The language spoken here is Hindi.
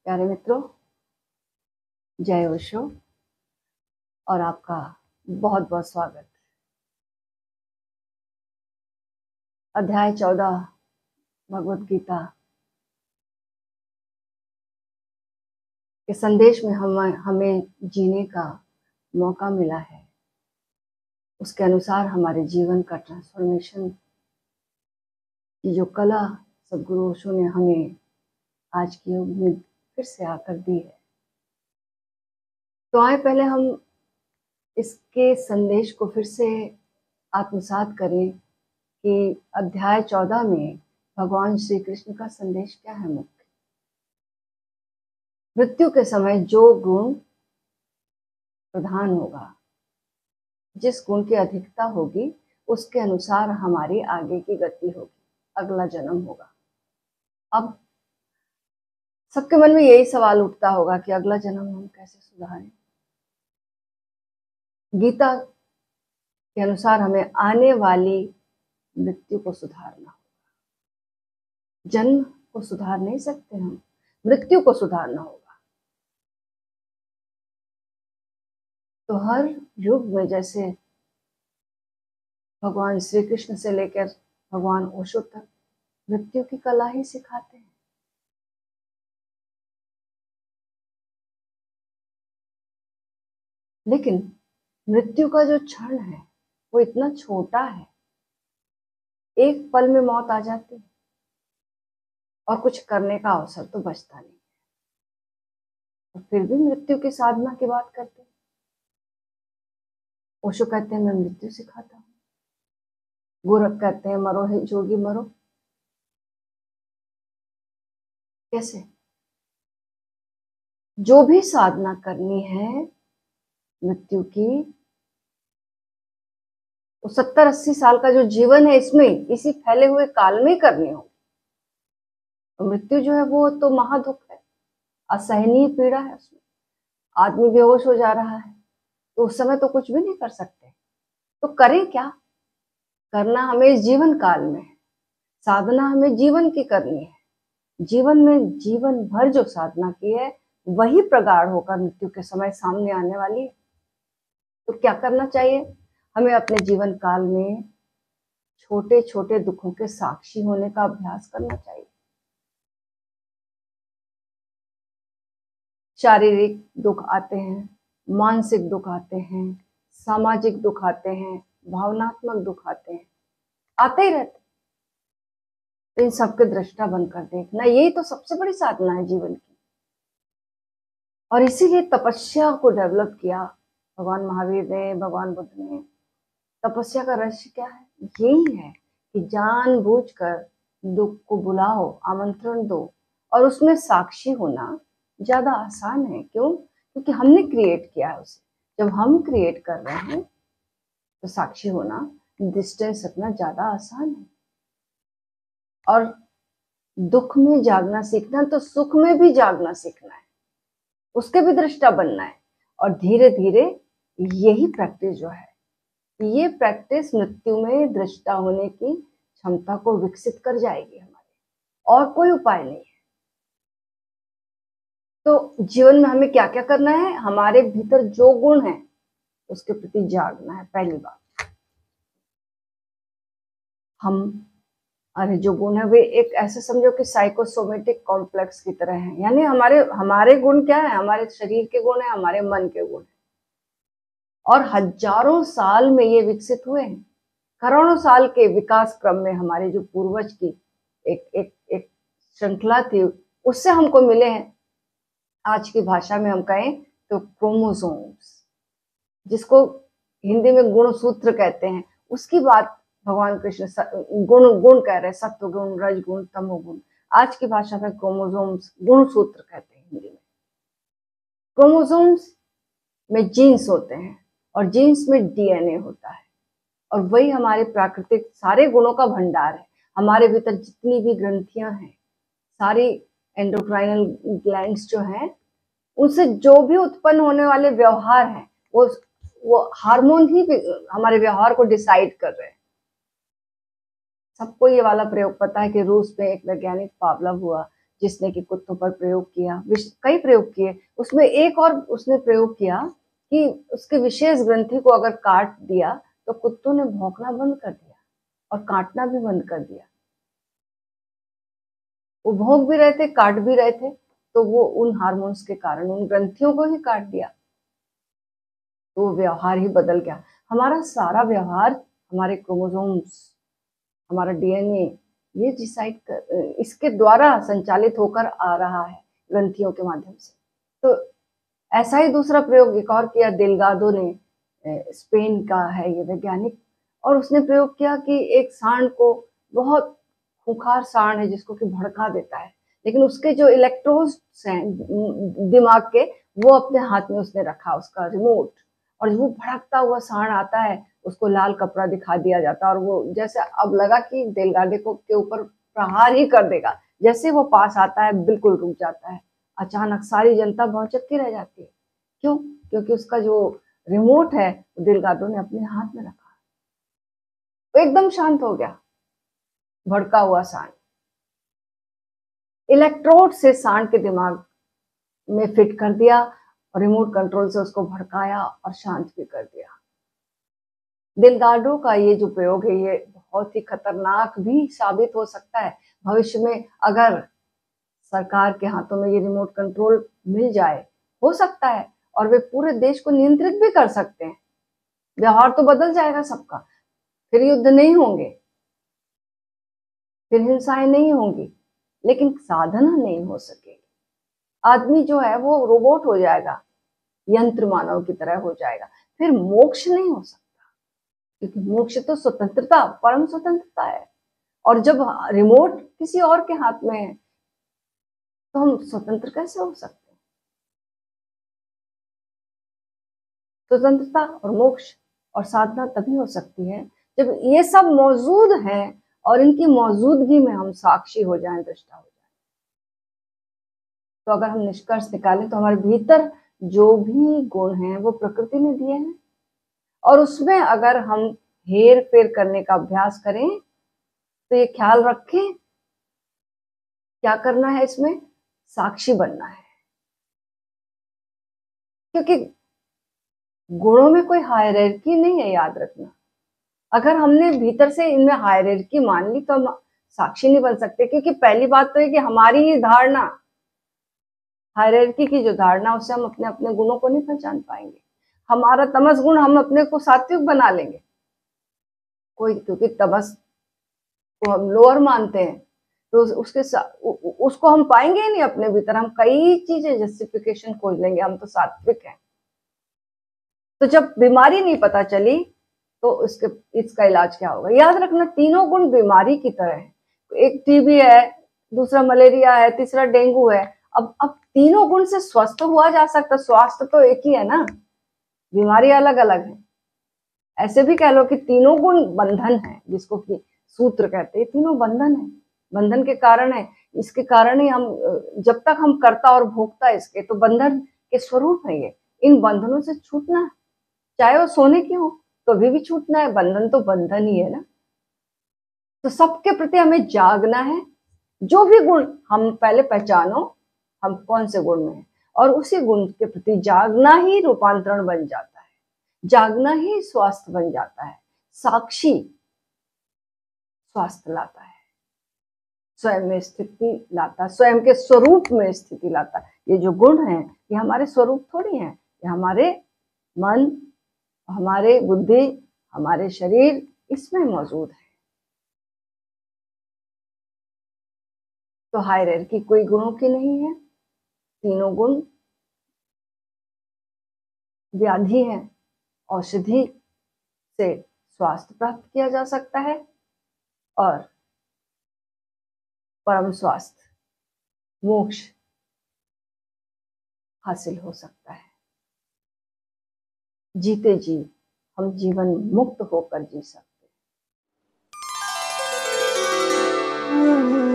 प्यारे मित्रों, जय ओशो और आपका बहुत बहुत स्वागत। अध्याय 14 भगवत गीता के संदेश में हमें जीने का मौका मिला है। उसके अनुसार हमारे जीवन का ट्रांसफॉर्मेशन की जो कला सदगुरु ओशो ने हमें आज के युग में फिर से आकर दी है, तो आए पहले हम इसके संदेश को फिर से आत्मसात करें कि अध्याय 14 में भगवान श्री कृष्ण का संदेश क्या है। मुख्य मृत्यु के समय जो गुण प्रधान होगा, जिस गुण की अधिकता होगी, उसके अनुसार हमारी आगे की गति होगी, अगला जन्म होगा। अब सबके मन में यही सवाल उठता होगा कि अगला जन्म हम कैसे सुधारें। गीता के अनुसार हमें आने वाली मृत्यु को सुधारना होगा। जन्म को सुधार नहीं सकते हम, मृत्यु को सुधारना होगा। तो हर युग में जैसे भगवान श्री कृष्ण से लेकर भगवान ओशो तक मृत्यु की कला ही सिखाते हैं। लेकिन मृत्यु का जो क्षण है वो इतना छोटा है, एक पल में मौत आ जाती है और कुछ करने का अवसर तो बचता नहीं। और फिर भी मृत्यु की साधना की बात करते हैं। ओशो कहते हैं मैं मृत्यु सिखाता हूँ, गोरख कहते हैं मरो है जोगी मरो। कैसे? जो भी साधना करनी है मृत्यु की, वो 70-80 साल का जो जीवन है इसमें, इसी फैले हुए काल में करनी होगी। मृत्यु जो है वो तो महादुख है, असहनीय पीड़ा है। उसमें आदमी बेहोश हो जा रहा है, तो उस समय तो कुछ भी नहीं कर सकते। तो करें क्या? करना हमें इस जीवन काल में है, साधना हमें जीवन की करनी है। जीवन में जीवन भर जो साधना की है वही प्रगाढ़ होकर मृत्यु के समय सामने आने वाली है। तो क्या करना चाहिए? हमें अपने जीवन काल में छोटे छोटे दुखों के साक्षी होने का अभ्यास करना चाहिए। शारीरिक दुख आते हैं, मानसिक दुख आते हैं, सामाजिक दुख आते हैं, भावनात्मक दुख आते हैं, आते ही रहते। तो इन सबके दृष्टा बनकर देखना, यही तो सबसे बड़ी साधना है जीवन की। और इसीलिए तपस्या को डेवलप किया भगवान महावीर ने, भगवान बुद्ध ने। तपस्या का रहस्य क्या है? यही है कि जानबूझकर दुख को बुलाओ, आमंत्रण दो और उसमें साक्षी होना ज्यादा आसान है। क्यों? क्योंकि हमने क्रिएट किया है उसे। जब हम क्रिएट कर रहे हैं तो साक्षी होना, डिस्टेंस रखना ज्यादा आसान है। और दुख में जागना सीखना तो सुख में भी जागना सीखना है, उसके भी दृष्टा बनना है। और धीरे धीरे यही प्रैक्टिस जो है, ये प्रैक्टिस मृत्यु में दृष्टा होने की क्षमता को विकसित कर जाएगी हमारे, और कोई उपाय नहीं है। तो जीवन में हमें क्या क्या करना है? हमारे भीतर जो गुण है उसके प्रति जागना है। पहली बात, अरे जो गुण है वे एक ऐसे समझो कि साइकोसोमेटिक कॉम्प्लेक्स की तरह है। यानी हमारे गुण क्या है? हमारे शरीर के गुण है, हमारे मन के गुण है, और हजारों साल में ये विकसित हुए हैं। करोड़ों साल के विकास क्रम में हमारे जो पूर्वज की एक एक एक श्रृंखला थी, उससे हमको मिले हैं। आज की भाषा में हम कहें तो क्रोमोसोम्स, जिसको हिंदी में गुणसूत्र कहते हैं, उसकी बात भगवान कृष्ण गुण गुण कह रहे हैं। सत्व गुण, रज गुण, तमो गुण। आज की भाषा में क्रोमोसोम्स, गुणसूत्र कहते हैं हिंदी में। क्रोमोसोम्स में जीन्स होते हैं और जीन्स में डीएनए होता है, और वही हमारे प्राकृतिक सारे गुणों का भंडार है। हमारे भीतर जितनी भी ग्रंथियां हैं, सारी एंडोक्राइनल ग्लैंड्स जो हैं, उनसे जो भी उत्पन्न होने वाले व्यवहार हैं, वो हार्मोन ही हमारे व्यवहार को डिसाइड कर रहे हैं। सबको ये वाला प्रयोग पता है कि रूस में एक वैज्ञानिक पावलोव हुआ, जिसने कि कुत्तों पर प्रयोग किया, कई प्रयोग किए। उसमें एक और उसने प्रयोग किया कि उसके विशेष ग्रंथि को अगर काट दिया तो कुत्तों ने भौंकना बंद कर दिया और काटना भी बंद कर दिया। वो भौंक भी रहे थे, काट भी रहे थे, तो वो उन हार्मोन्स के कारण उन ग्रंथियों को ही काट दिया, तो वो व्यवहार ही बदल गया। हमारा सारा व्यवहार, हमारे क्रोमोसोम्स, हमारा डीएनए, ये डिसाइड कर, इसके द्वारा संचालित होकर आ रहा है, ग्रंथियों के माध्यम से। तो ऐसा ही दूसरा प्रयोग एक और किया डेल्गाडो ने, स्पेन का है ये वैज्ञानिक, और उसने प्रयोग किया कि एक सांड को, बहुत खूंखार सांड है जिसको कि भड़का देता है, लेकिन उसके जो इलेक्ट्रोड्स हैं दिमाग के, वो अपने हाथ में उसने रखा, उसका रिमोट, और वो भड़कता हुआ सांड आता है, उसको लाल कपड़ा दिखा दिया जाता है, और वो जैसे अब लगा कि डेल्गाडो के ऊपर प्रहार ही कर देगा, जैसे वो पास आता है बिल्कुल रुक जाता है। अचानक सारी जनता भौचक्की रह जाती है। क्यों? क्योंकि उसका जो रिमोट है डेल्गाडो ने अपने हाथ में रखा, वो एकदम शांत हो गया। भड़का हुआ सांड इलेक्ट्रोड से सांड के दिमाग में फिट कर दिया और रिमोट कंट्रोल से उसको भड़काया और शांत भी कर दिया। डेल्गाडो का ये जो प्रयोग है ये बहुत ही खतरनाक भी साबित हो सकता है भविष्य में। अगर सरकार के हाथों में ये रिमोट कंट्रोल मिल जाए, हो सकता है, और वे पूरे देश को नियंत्रित भी कर सकते हैं। व्यवहार तो बदल जाएगा सबका, फिर युद्ध नहीं होंगे, फिर हिंसाएं नहीं होंगी, लेकिन साधना नहीं हो सकेगी। आदमी जो है वो रोबोट हो जाएगा, यंत्र मानव की तरह हो जाएगा, फिर मोक्ष नहीं हो सकता, क्योंकि मोक्ष तो स्वतंत्रता, परम स्वतंत्रता है। और जब रिमोट किसी और के हाथ में है तो हम स्वतंत्र कैसे हो सकते हैं? स्वतंत्रता और मोक्ष और साधना तभी हो सकती है जब ये सब मौजूद है और इनकी मौजूदगी में हम साक्षी हो जाएं, दृष्टा हो जाएं। तो अगर हम निष्कर्ष निकालें तो हमारे भीतर जो भी गुण हैं वो प्रकृति ने दिए हैं, और उसमें अगर हम हेर फेर करने का अभ्यास करें तो ये ख्याल रखें, क्या करना है इसमें? साक्षी बनना है। क्योंकि गुणों में कोई हायरार्की नहीं है, याद रखना। अगर हमने भीतर से इनमें हायरार्की मान ली तो हम साक्षी नहीं बन सकते, क्योंकि पहली बात तो है कि हमारी ही धारणा, हायरार्की की जो धारणा, उससे हम अपने अपने गुणों को नहीं पहचान पाएंगे। हमारा तमस गुण, हम अपने को सात्विक बना लेंगे कोई, क्योंकि तमस को हम लोअर मानते हैं, तो उसको हम पाएंगे ही नहीं अपने भीतर। हम कई चीजें जस्टिफिकेशन खोज लेंगे, हम तो सात्विक हैं। तो जब बीमारी नहीं पता चली तो इसका इलाज क्या होगा? याद रखना, तीनों गुण बीमारी की तरह है। एक टीबी है, दूसरा मलेरिया है, तीसरा डेंगू है। अब तीनों गुण से स्वस्थ हुआ जा सकता, स्वास्थ्य तो एक ही है ना, बीमारी अलग अलग है। ऐसे भी कह लो कि तीनों गुण बंधन है, जिसको कि सूत्र कहते हैं, तीनों बंधन है, बंधन के कारण है। इसके कारण ही हम, जब तक हम कर्ता और भोक्ता इसके, तो बंधन के स्वरूप है ये। इन बंधनों से छूटना है, चाहे वो सोने की हो तो भी छूटना है। बंधन तो बंधन ही है ना। तो सबके प्रति हमें जागना है। जो भी गुण हम पहले पहचानो, हम कौन से गुण में हैं, और उसी गुण के प्रति जागना ही रूपांतरण बन जाता है, जागना ही स्वास्थ्य बन जाता है। साक्षी स्वास्थ्य लाता है, स्वयं में स्थिति लाता, स्वयं के स्वरूप में स्थिति लाता। ये जो गुण हैं ये हमारे स्वरूप थोड़ी हैं, ये हमारे मन, हमारे बुद्धि, हमारे शरीर, इसमें मौजूद है। तो हायरार्की कोई गुणों की नहीं है, तीनों गुण व्याधि है, औषधि से स्वास्थ्य प्राप्त किया जा सकता है और परम स्वास्थ्य, मोक्ष हासिल हो सकता है। जीते जी हम जीवन मुक्त होकर जी सकते हैं।